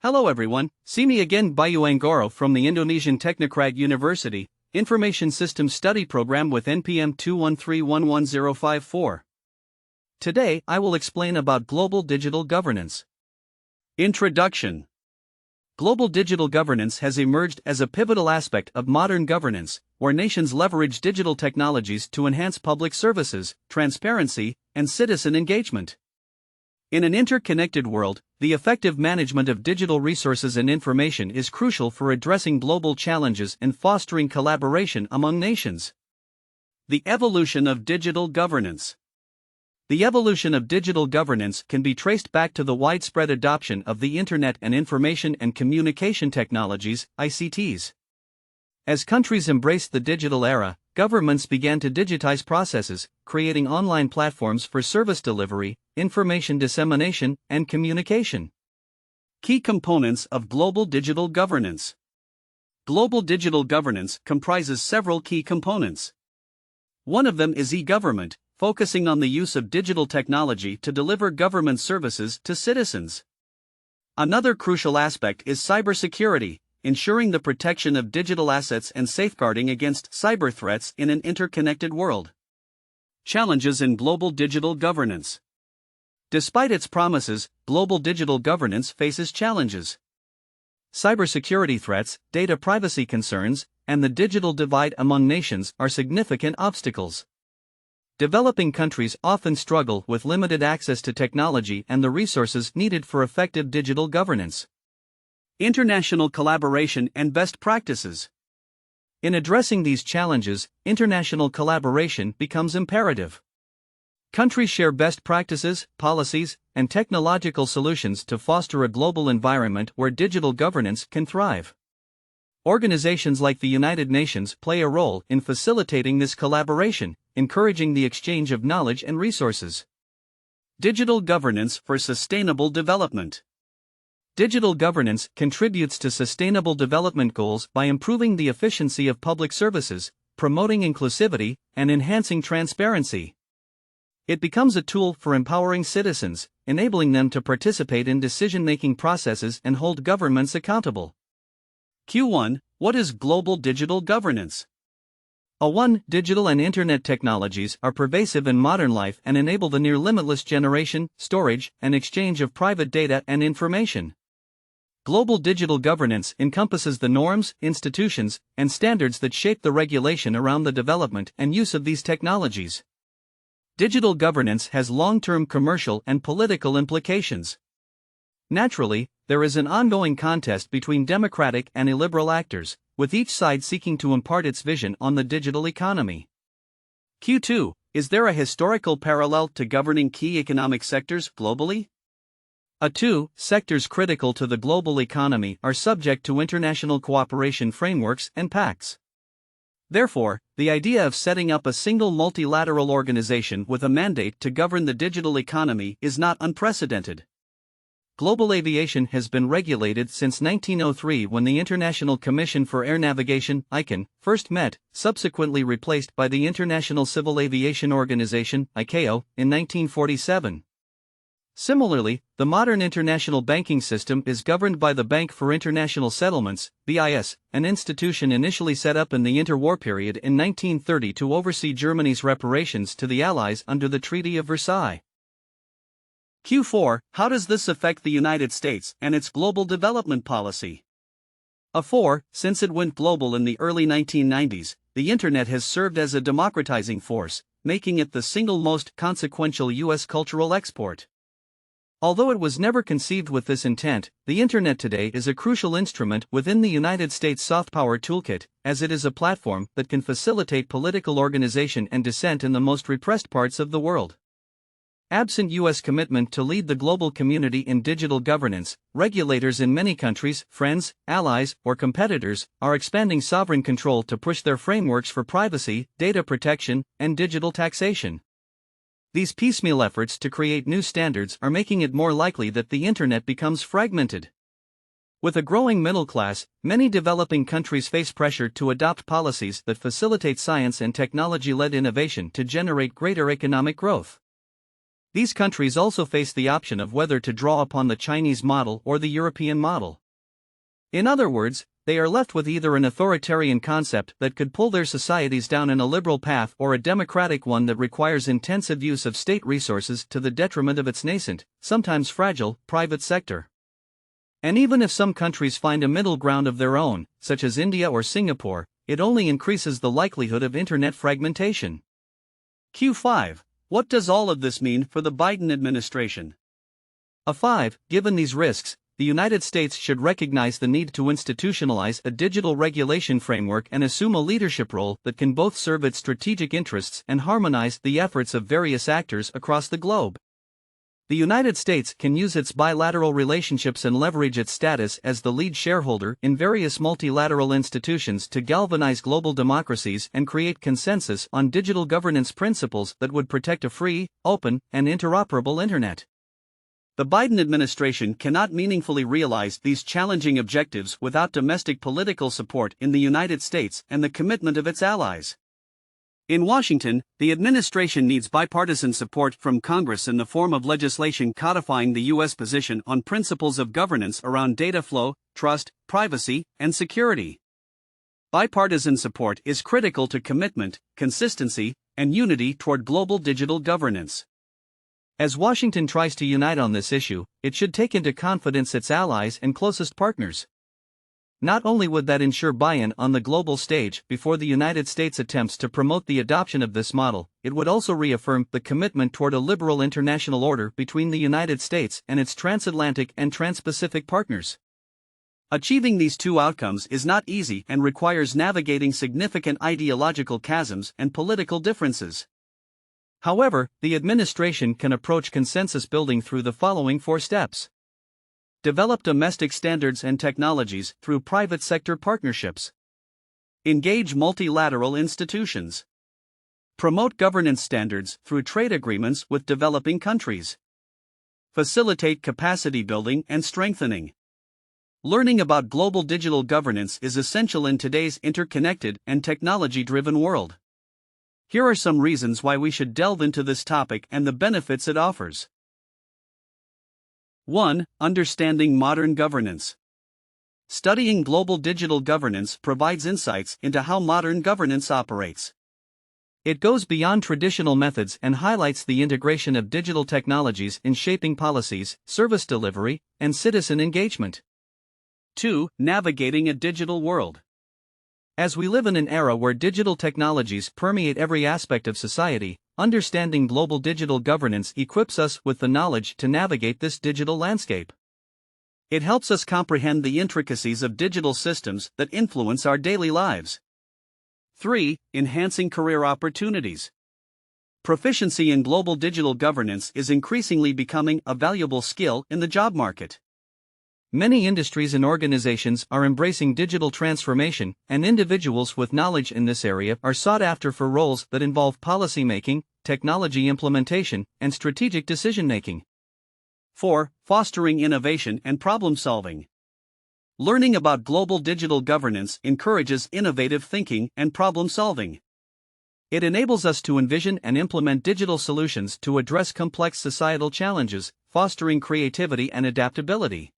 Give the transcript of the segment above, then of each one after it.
Hello everyone, see me again Bayu Anggoro from the Indonesian Technokrag University, Information Systems Study Program with NPM 213111054. Today I will explain about global digital governance. Introduction. Global digital governance has emerged as a pivotal aspect of modern governance, where nations leverage digital technologies to enhance public services, transparency, and citizen engagement. In an interconnected world, the effective management of digital resources and information is crucial for addressing global challenges and fostering collaboration among nations. The evolution of digital governance. The evolution of digital governance can be traced back to the widespread adoption of the Internet and Information and Communication Technologies, ICTs. As countries embraced the digital era, governments began to digitize processes, creating online platforms for service delivery, information dissemination, and communication. Key components of global digital governance. Global digital governance comprises several key components. One of them is e-government, focusing on the use of digital technology to deliver government services to citizens. Another crucial aspect is cybersecurity, ensuring the protection of digital assets and safeguarding against cyber threats in an interconnected world. Challenges in global digital governance. Despite its promises, global digital governance faces challenges. Cybersecurity threats, data privacy concerns, and the digital divide among nations are significant obstacles. Developing countries often struggle with limited access to technology and the resources needed for effective digital governance. International collaboration and best practices. In addressing these challenges, international collaboration becomes imperative. Countries share best practices, policies, and technological solutions to foster a global environment where digital governance can thrive. Organizations like the United Nations play a role in facilitating this collaboration, encouraging the exchange of knowledge and resources. Digital governance for sustainable development. Digital governance contributes to sustainable development goals by improving the efficiency of public services, promoting inclusivity, and enhancing transparency. It becomes a tool for empowering citizens, enabling them to participate in decision-making processes and hold governments accountable. Q1. What is global digital governance? Digital and Internet technologies are pervasive in modern life and enable the near-limitless generation, storage, and exchange of private data and information. Global digital governance encompasses the norms, institutions, and standards that shape the regulation around the development and use of these technologies. Digital governance has long-term commercial and political implications. Naturally, there is an ongoing contest between democratic and illiberal actors, with each side seeking to impart its vision on the digital economy. Q2. Is there a historical parallel to governing key economic sectors globally? Sectors critical to the global economy are subject to international cooperation frameworks and pacts. Therefore, the idea of setting up a single multilateral organization with a mandate to govern the digital economy is not unprecedented. Global aviation has been regulated since 1903 when the International Commission for Air Navigation, ICAO, first met, subsequently replaced by the International Civil Aviation Organization, ICAO, in 1947. Similarly, the modern international banking system is governed by the Bank for International Settlements, BIS, an institution initially set up in the interwar period in 1930 to oversee Germany's reparations to the Allies under the Treaty of Versailles. Q4. How does this affect the United States and its global development policy? Since it went global in the early 1990s, the Internet has served as a democratizing force, making it the single most consequential U.S. cultural export. Although it was never conceived with this intent, the Internet today is a crucial instrument within the United States soft power toolkit, as it is a platform that can facilitate political organization and dissent in the most repressed parts of the world. Absent U.S. commitment to lead the global community in digital governance, regulators in many countries, friends, allies, or competitors, are expanding sovereign control to push their frameworks for privacy, data protection, and digital taxation. These piecemeal efforts to create new standards are making it more likely that the Internet becomes fragmented. With a growing middle class, many developing countries face pressure to adopt policies that facilitate science and technology-led innovation to generate greater economic growth. These countries also face the option of whether to draw upon the Chinese model or the European model. In other words, they are left with either an authoritarian concept that could pull their societies down in a liberal path or a democratic one that requires intensive use of state resources to the detriment of its nascent, sometimes fragile, private sector. And even if some countries find a middle ground of their own, such as India or Singapore, it only increases the likelihood of internet fragmentation. Q5. What does all of this mean for the Biden administration? 5. Given these risks, the United States should recognize the need to institutionalize a digital regulation framework and assume a leadership role that can both serve its strategic interests and harmonize the efforts of various actors across the globe. The United States can use its bilateral relationships and leverage its status as the lead shareholder in various multilateral institutions to galvanize global democracies and create consensus on digital governance principles that would protect a free, open, and interoperable Internet. The Biden administration cannot meaningfully realize these challenging objectives without domestic political support in the United States and the commitment of its allies. In Washington, the administration needs bipartisan support from Congress in the form of legislation codifying the U.S. position on principles of governance around data flow, trust, privacy, and security. Bipartisan support is critical to commitment, consistency, and unity toward global digital governance. As Washington tries to unite on this issue, it should take into confidence its allies and closest partners. Not only would that ensure buy-in on the global stage before the United States attempts to promote the adoption of this model, it would also reaffirm the commitment toward a liberal international order between the United States and its transatlantic and trans-Pacific partners. Achieving these two outcomes is not easy and requires navigating significant ideological chasms and political differences. However, the administration can approach consensus building through the following 4 steps. Develop domestic standards and technologies through private sector partnerships. Engage multilateral institutions. Promote governance standards through trade agreements with developing countries. Facilitate capacity building and strengthening. Learning about global digital governance is essential in today's interconnected and technology-driven world. Here are some reasons why we should delve into this topic and the benefits it offers. 1. Understanding modern governance. Studying global digital governance provides insights into how modern governance operates. It goes beyond traditional methods and highlights the integration of digital technologies in shaping policies, service delivery, and citizen engagement. 2. Navigating a digital world. As we live in an era where digital technologies permeate every aspect of society, understanding global digital governance equips us with the knowledge to navigate this digital landscape. It helps us comprehend the intricacies of digital systems that influence our daily lives. 3. Enhancing career opportunities. Proficiency in global digital governance is increasingly becoming a valuable skill in the job market. Many industries and organizations are embracing digital transformation, and individuals with knowledge in this area are sought after for roles that involve policymaking, technology implementation, and strategic decision-making. 4. Fostering innovation and problem-solving. Learning about global digital governance encourages innovative thinking and problem-solving. It enables us to envision and implement digital solutions to address complex societal challenges, fostering creativity and adaptability.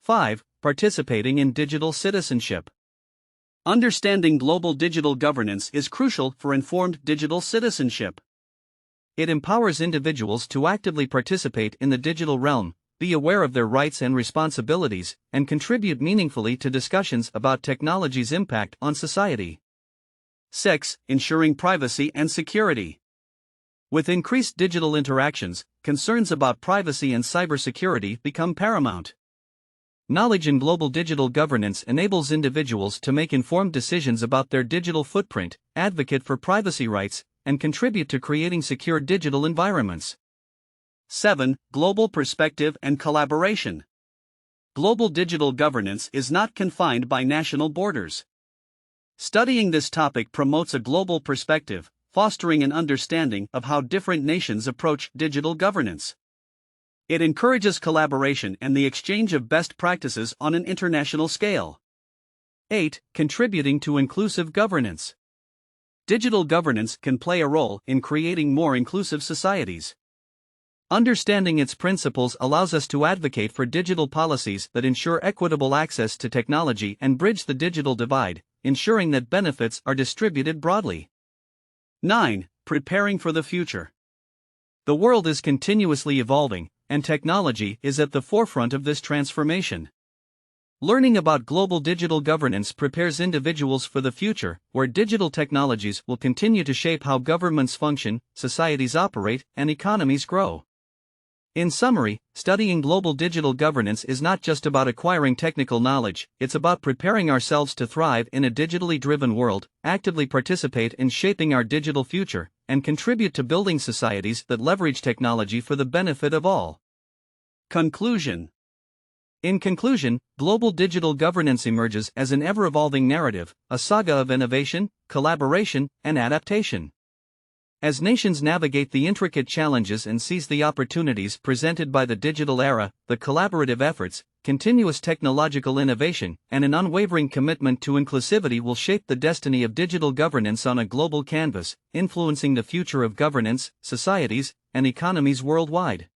5. Participating in digital citizenship. Understanding global digital governance is crucial for informed digital citizenship. It empowers individuals to actively participate in the digital realm, be aware of their rights and responsibilities, and contribute meaningfully to discussions about technology's impact on society. 6. Ensuring privacy and security. With increased digital interactions, concerns about privacy and cybersecurity become paramount. Knowledge in global digital governance enables individuals to make informed decisions about their digital footprint, advocate for privacy rights, and contribute to creating secure digital environments. 7. Global perspective and collaboration. Global digital governance is not confined by national borders. Studying this topic promotes a global perspective, fostering an understanding of how different nations approach digital governance. It encourages collaboration and the exchange of best practices on an international scale. 8. Contributing to inclusive governance. Digital governance can play a role in creating more inclusive societies. Understanding its principles allows us to advocate for digital policies that ensure equitable access to technology and bridge the digital divide, ensuring that benefits are distributed broadly. 9. Preparing for the future. The world is continuously evolving, and technology is at the forefront of this transformation. Learning about global digital governance prepares individuals for the future, where digital technologies will continue to shape how governments function, societies operate, and economies grow. In summary, studying global digital governance is not just about acquiring technical knowledge, it's about preparing ourselves to thrive in a digitally driven world, actively participate in shaping our digital future, and contribute to building societies that leverage technology for the benefit of all. Conclusion. In conclusion, global digital governance emerges as an ever-evolving narrative, a saga of innovation, collaboration, and adaptation. As nations navigate the intricate challenges and seize the opportunities presented by the digital era, the collaborative efforts, continuous technological innovation, and an unwavering commitment to inclusivity will shape the destiny of digital governance on a global canvas, influencing the future of governance, societies, and economies worldwide.